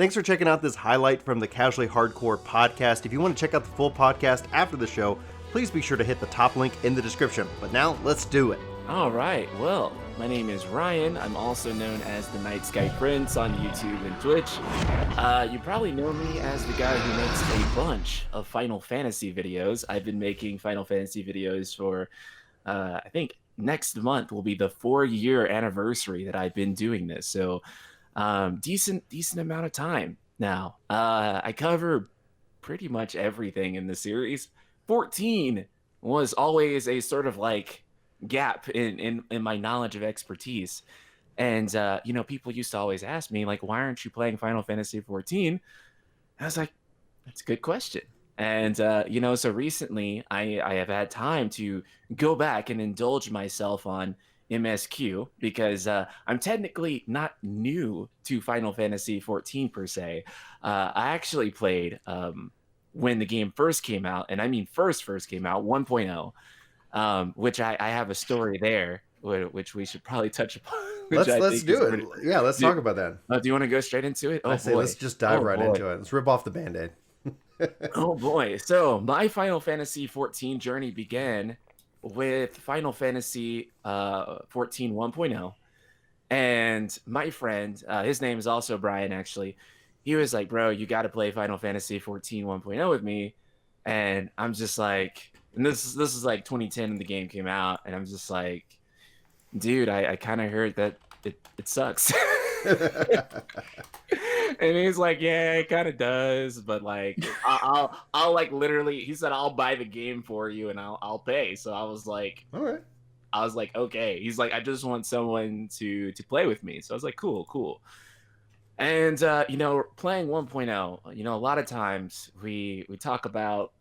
Thanks for checking out this highlight from the Casually Hardcore podcast. If you want to check out the full podcast after the show, please be sure to hit the top link in the description. But now, let's do it. All right, well, my name is Ryan. I'm also known as the Night Sky Prince on YouTube and Twitch. You probably know me as the guy who makes a bunch of Final Fantasy videos. I've been making Final Fantasy videos for, I think next month will be the 4-year anniversary that I've been doing this. So decent amount of time now. I cover pretty much everything in the series. 14 was always a sort of like gap in my knowledge of expertise. And people used to always ask me, like, why aren't you playing Final Fantasy XIV? I was like, that's a good question. And so recently I have had time to go back and indulge myself on MSQ because I'm technically not new to Final Fantasy XIV per se. I actually played when the game first came out, and I mean first came out, 1.0. Which I have a story there, which we should probably touch upon. Let's do it. Yeah, let's talk about that. Do you want to go straight into it? I say let's just dive right into it. Let's rip off the Band-Aid. Oh boy. So my Final Fantasy XIV journey began with Final Fantasy XIV 1.0. And my friend, his name is also Brian, actually. He was like, bro, you got to play Final Fantasy XIV 1.0 with me. And I'm just like... And this is like 2010 when the game came out, and I'm just like, dude, I kind of heard that it sucks. And he's like, yeah, it kind of does, but like, I'll like literally, he said, I'll buy the game for you and I'll pay. So I was like, all right. I was like, okay. He's like, I just want someone to play with me. So I was like, cool. And playing 1.0, a lot of times we talk about.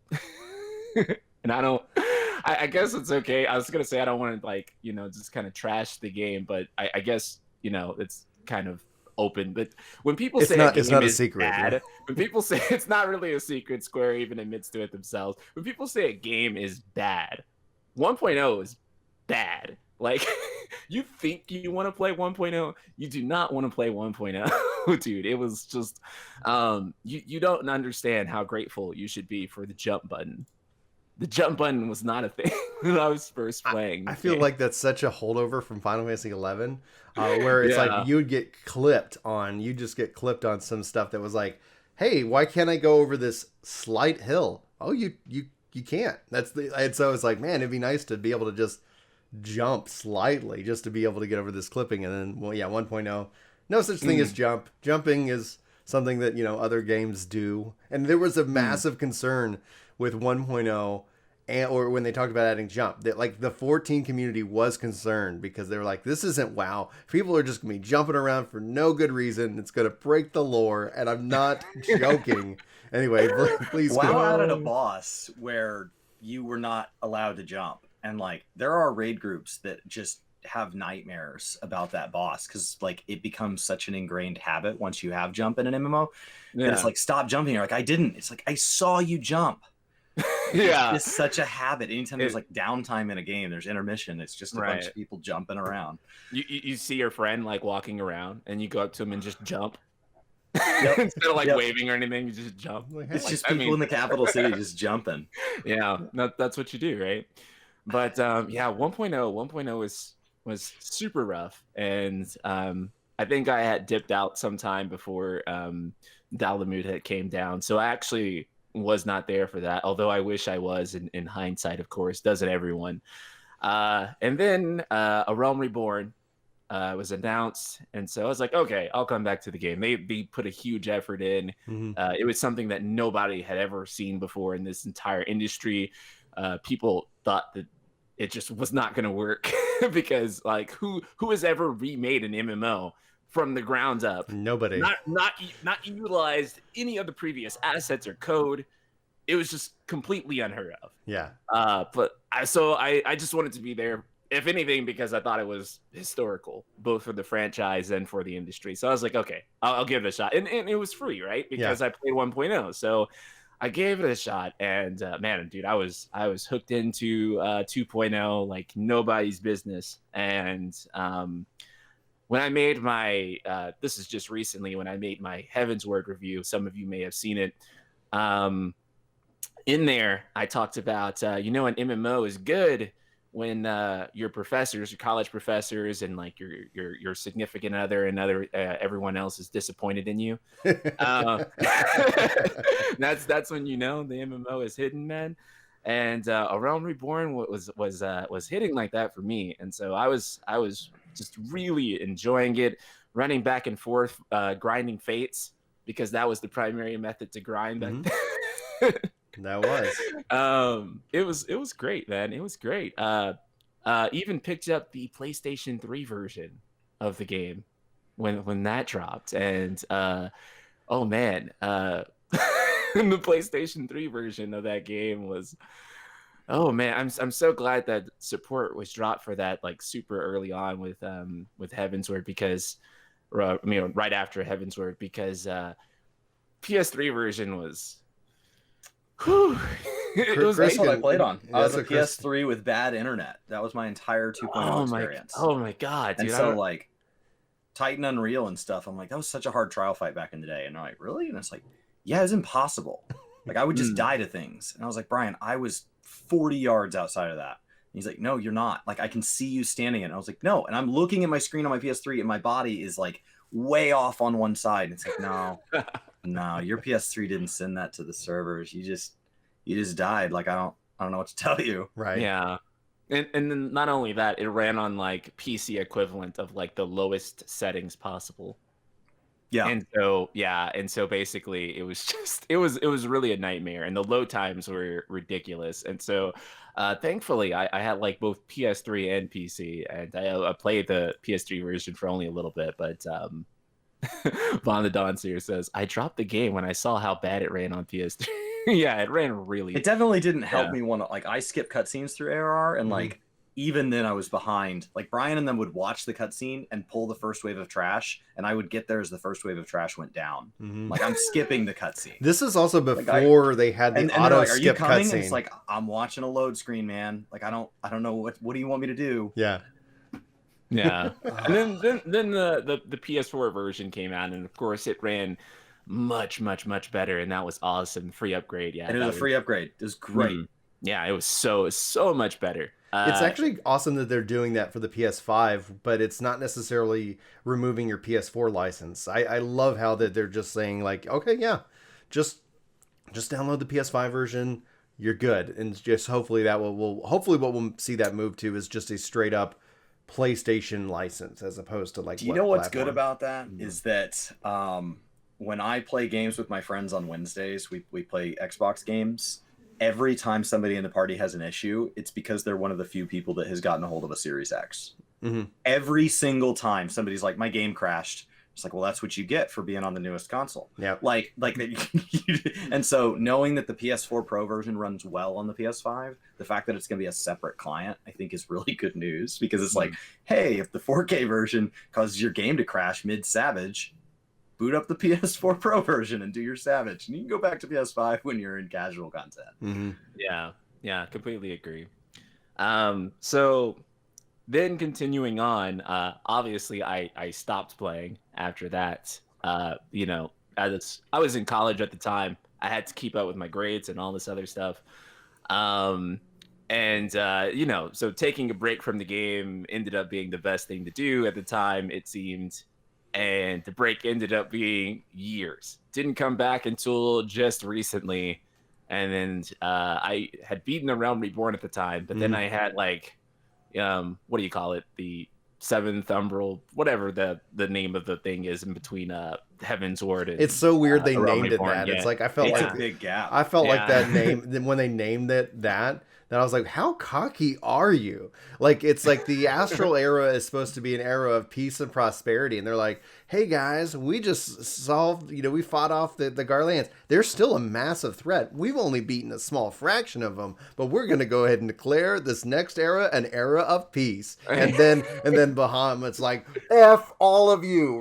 And I guess it's okay. I was going to say I don't want to just kind of trash the game, but I guess, it's kind of open. But when people say it's not a secret, bad, right? When people say it's not really a secret, Square even admits to it themselves. When people say a game is bad, 1.0 is bad. Like, you think you want to play 1.0, you do not want to play 1.0, dude. It was just, you don't understand how grateful you should be for the jump button. The jump button was not a thing when I was first playing. I feel like that's such a holdover from Final Fantasy XI, where it's like you just get clipped on some stuff that was like, hey, why can't I go over this slight hill? Oh, you can't. And so it's like, man, it'd be nice to be able to just jump slightly just to be able to get over this clipping. And then, 1.0, no such thing as jump. Jumping is something that, other games do. And there was a massive concern with 1.0 or when they talked about adding jump, that like the 14 community was concerned because they were like, this isn't WoW. People are just gonna be jumping around for no good reason. It's gonna break the lore, and I'm not joking. Anyway, please. WoW added a boss where you were not allowed to jump, and like there are raid groups that just have nightmares about that boss because like it becomes such an ingrained habit once you have jump in an MMO. Yeah. And it's like, stop jumping. You're like, I didn't. It's like, I saw you jump. Yeah, it's such a habit. Anytime there's like downtime in a game, there's intermission, it's just a bunch of people jumping around. You see your friend like walking around and you go up to him and just jump. Instead of like waving or anything, you just jump. It's just people in the capital city just jumping. Yeah, that's what you do, right? But 1.0 was super rough, and I think I had dipped out sometime before Dalamud had came down, so I actually was not there for that, although I wish I was. In hindsight, of course, doesn't everyone? And then A Realm Reborn was announced, and so I was like, okay, I'll come back to the game. They put a huge effort in. It was something that nobody had ever seen before in this entire industry. People thought that it just was not going to work because like who has ever remade an MMO from the ground up? Nobody. Not utilized any of the previous assets or code. It was just completely unheard of. Yeah. But I just wanted to be there, if anything, because I thought it was historical, both for the franchise and for the industry. So I was like, okay, I'll give it a shot. And it was free, right? Because I played 1.0. So I gave it a shot, and man, dude, I was hooked into 2.0 like nobody's business. And when I made my this is just recently when I made my Heavensward review. Some of you may have seen it. In there, I talked about an MMO is good when your professors, your college professors, and like your significant other and everyone else is disappointed in you. That's when the MMO is hidden, man. And A Realm Reborn was hitting like that for me, and so I was just really enjoying it, running back and forth, grinding fates because that was the primary method to grind back then. That was. It was great, man. It was great. Even picked up the PlayStation 3 version of the game when that dropped, and oh man, the PlayStation 3 version of that game was. Oh man, I'm so glad that support was dropped for that like super early on with Heavensward because, right after Heavensward because PS3 version was. Whew, it was That's what I played on. I was That's a PS3 with bad internet. That was my entire 2.0 experience. Oh my god, dude! And so like Titan Unreal and stuff, I'm like, that was such a hard trial fight back in the day. And I'm like, really? And it's like, yeah, it's impossible. Like I would just die to things. And I was like, Brian, I was 40 yards outside of that. And he's like, no, you're not. Like I can see you standing in. And I was like, no. And I'm looking at my screen on my PS3 and my body is like way off on one side. And it's like, no, your PS3 didn't send that to the servers. You just died. Like I don't know what to tell you. Right. Yeah. And then not only that, it ran on like PC equivalent of like the lowest settings possible. Yeah. And so basically it was really a nightmare, and the load times were ridiculous. And so thankfully I had like both PS3 and PC, and I played the PS3 version for only a little bit, but Von the Dawn Seer says, I dropped the game when I saw how bad it ran on PS3. Yeah, it ran really. It definitely didn't help me want to like. I skipped cutscenes through ARR, and like even then I was behind. Like Brian and them would watch the cutscene and pull the first wave of trash, and I would get there as the first wave of trash went down. Like I'm skipping the cutscene. This is also before they had the auto like, skip cutscene. It's like I'm watching a load screen, man. Like I don't know what do you want me to do? Yeah. Yeah. And then the PS4 version came out, and of course it ran much better, and that was awesome. Free upgrade. Yeah, and it was a free upgrade. It was great. Yeah, it was so much better. It's actually awesome that they're doing that for the PS5, but it's not necessarily removing your PS4 license. I love how that they're just saying like, okay, yeah, just download the PS5 version, you're good. And just hopefully that hopefully what we'll see that move to is just a straight up PlayStation license as opposed to like. Do you know what's good about that is that when I play games with my friends on Wednesdays, we play Xbox games. Every time somebody in the party has an issue, it's because they're one of the few people that has gotten a hold of a Series X. Every single time somebody's like, my game crashed. It's like, well, that's what you get for being on the newest console. Yeah. Like, and so knowing that the PS4 Pro version runs well on the PS5, the fact that it's going to be a separate client, I think is really good news, because it's like, hey, if the 4K version causes your game to crash mid-Savage, boot up the PS4 Pro version and do your Savage, and you can go back to PS5 when you're in casual content. Yeah, completely agree. So then continuing on, obviously I stopped playing after that. I was in college at the time. I had to keep up with my grades and all this other stuff. So taking a break from the game ended up being the best thing to do at the time, it seemed. And the break ended up being years. Didn't come back until just recently. And then I had beaten The Realm Reborn at the time, but then I had like, what do you call it? The seventh umbral, whatever the name of the thing is in between Heavensward and it's so weird they named it Reborn. that. Yeah. It's like I felt It's like a big gap. I felt like that name when they named it that I was like, how cocky are you? Like, it's like the Astral era is supposed to be an era of peace and prosperity. And they're like, hey guys, we just solved, we fought off the Garlands. They're still a massive threat. We've only beaten a small fraction of them, but we're going to go ahead and declare this next era an era of peace. And then Bahamut's like, F all of you.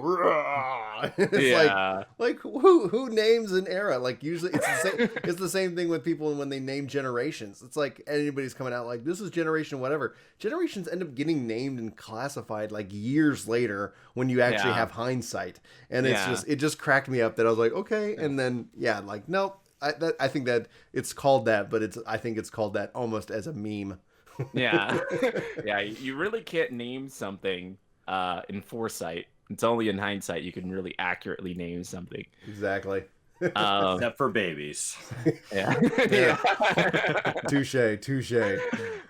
era. It's Yeah. like who names an era? Like usually it's the same thing with people when they name generations. It's like anybody's coming out like this is generation whatever. Generations end up getting named and classified like years later when you actually have hindsight. And it just cracked me up that I was like, okay, and then like nope. I think that it's called that, but I think it's called that almost as a meme. Yeah. Yeah, you really can't name something in foresight. It's only in hindsight you can really accurately name something. Exactly. Except for babies. Yeah. Touche.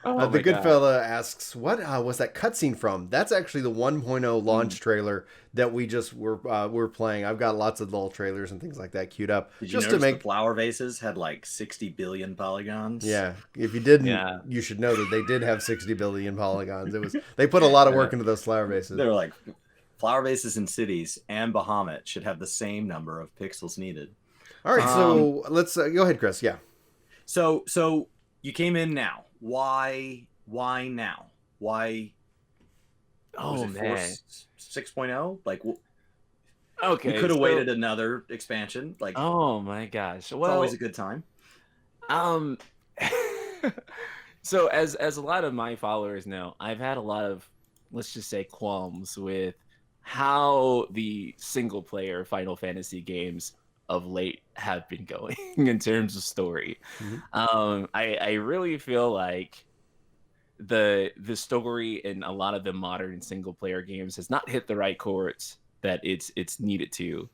Oh The good fella asks, what was that cutscene from? That's actually the 1.0 launch trailer that we just were playing. I've got lots of little trailers and things like that queued up. Did you notice the flower vases had like 60 billion polygons? Yeah. If you didn't, you should know that they did have 60 billion polygons. They put a lot of work into those flower vases. They're like, flower vases in cities and Bahamut should have the same number of pixels needed. All right, so let's go ahead, Chris. Yeah. So you came in now. Why now? Why? Oh man, 6.0. Like, okay, you could have waited another expansion. Like, oh my gosh, well, it's always a good time. So as a lot of my followers know, I've had a lot of, let's just say, qualms with how the single player Final Fantasy games of late have been going in terms of story. Mm-hmm. I really feel like the story in a lot of the modern single player games has not hit the right chords that it's needed to.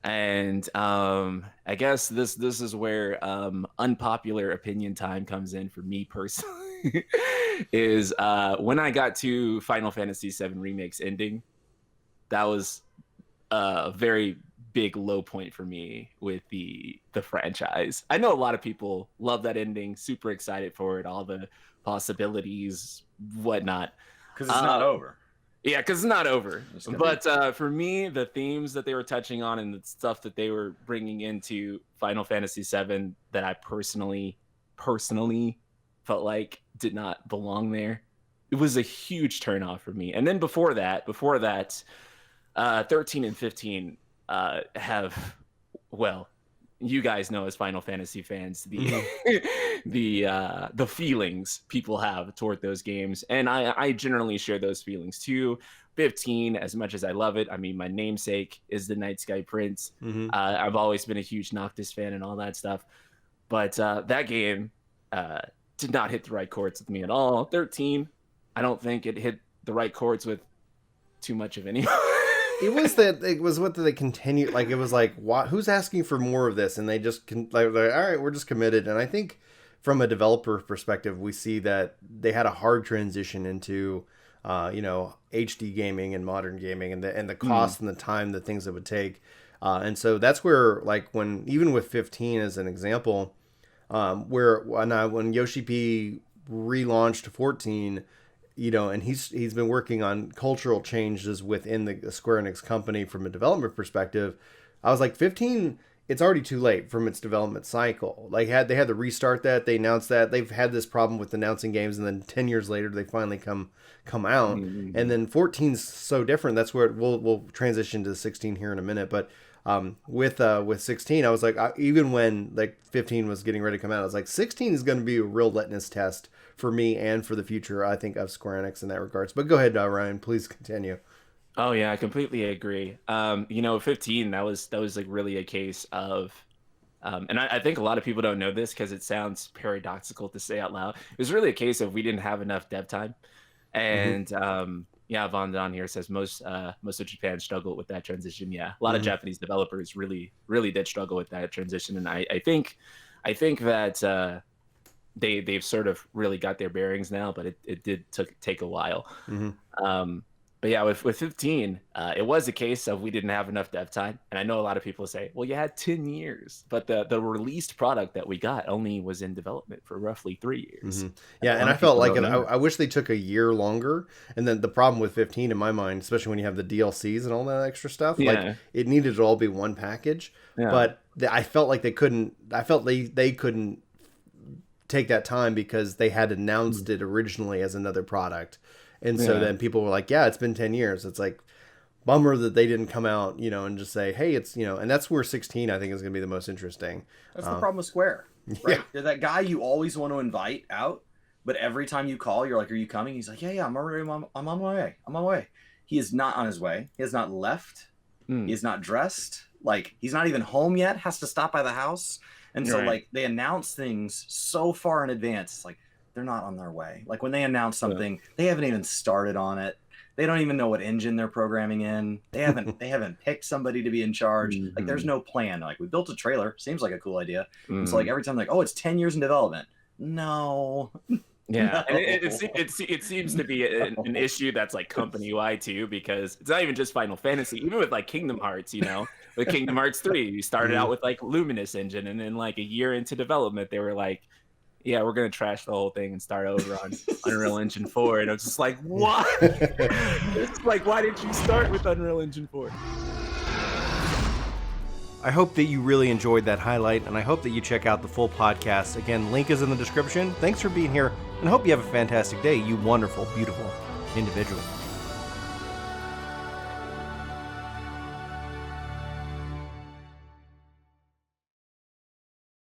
And I guess this is where unpopular opinion time comes in for me personally. Is when I got to Final Fantasy VII Remake's ending, that was a very big low point for me with the franchise. I know a lot of people love that ending, super excited for it, all the possibilities, whatnot. Because it's not over. Yeah, because it's not over. But for me, the themes that they were touching on and the stuff that they were bringing into Final Fantasy VII that I personally felt like did not belong there, it was a huge turnoff for me. And then before that, 13 and 15 have, well, you guys know as Final Fantasy fans the feelings people have toward those games, and I generally share those feelings too. 15, as much as I love it, I mean, my namesake is the Night Sky Prince. Mm-hmm. I've always been a huge Noctis fan and all that stuff, but that game did not hit the right chords with me at all. 13, I don't think it hit the right chords with too much of anyone. It was what they continued, like it was like, who's asking for more of this, and they just like all right, we're just committed. And I think from a developer perspective, we see that they had a hard transition into HD gaming and modern gaming, and the cost and the time, the things it would take, and so that's where, like, when even with 15 as an example, when Yoshi P relaunched 14, and he's been working on cultural changes within the Square Enix company from a development perspective. I was like, 15, it's already too late from its development cycle. Like they had to restart that. They announced that they've had this problem with announcing games, and then 10 years later they finally come out. Mm-hmm. And then 14's so different. That's where we'll transition to 16 here in a minute. But with 16, I was like, even when like 15 was getting ready to come out, I was like, 16 is going to be a real litmus test for me and for the future, I think, of Square Enix in that regards. But go ahead, Ryan, please continue. Oh yeah, I completely agree. 15, that was like really a case of, and I think a lot of people don't know this because it sounds paradoxical to say out loud. It was really a case of we didn't have enough dev time, and Von Don here says most of Japan struggled with that transition. Yeah, a lot of Japanese developers really did struggle with that transition, and I think that they've sort of really got their bearings now, but it did take a while. Mm-hmm. But yeah, with 15, it was a case of we didn't have enough dev time. And I know a lot of people say, well, you had 10 years, but the released product that we got only was in development for roughly 3 years. Mm-hmm. Yeah, and I felt like I wish they took a year longer. And then the problem with 15 in my mind, especially when you have the DLCs and all that extra stuff, like it needed to all be one package. Yeah. But I felt like they couldn't take that time because they had announced it originally as another product. And so then people were like, yeah, it's been 10 years. It's like, bummer that they didn't come out, and just say, hey, it's, and that's where 16 I think is going to be the most interesting. That's the problem with Square, right? They're that guy you always want to invite out, but every time you call, you're like, are you coming? He's like, yeah, I'm already, I'm on my way. I'm on my way. He is not on his way. He has not left. He is not dressed. Like, he's not even home yet, has to stop by the house. And so, like, they announce things so far in advance. It's like, they're not on their way. Like, when they announce something, they haven't even started on it. They don't even know what engine they're programming in. They haven't picked somebody to be in charge. Like, there's no plan. Like, we built a trailer. Seems like a cool idea. And so, like, every time, like, oh, it's 10 years in development. No. Yeah, No. and it seems to be an issue that's like company wide too, because it's not even just Final Fantasy. Even with like Kingdom Hearts, with Kingdom Hearts 3, you started out with like Luminous engine, and then like a year into development, they were like, "Yeah, we're gonna trash the whole thing and start over on Unreal Engine 4." And I was just like, "What?" It's like, why didn't you start with Unreal Engine 4? I hope that you really enjoyed that highlight, and I hope that you check out the full podcast. Again, link is in the description. Thanks for being here, and hope you have a fantastic day, you wonderful, beautiful individual.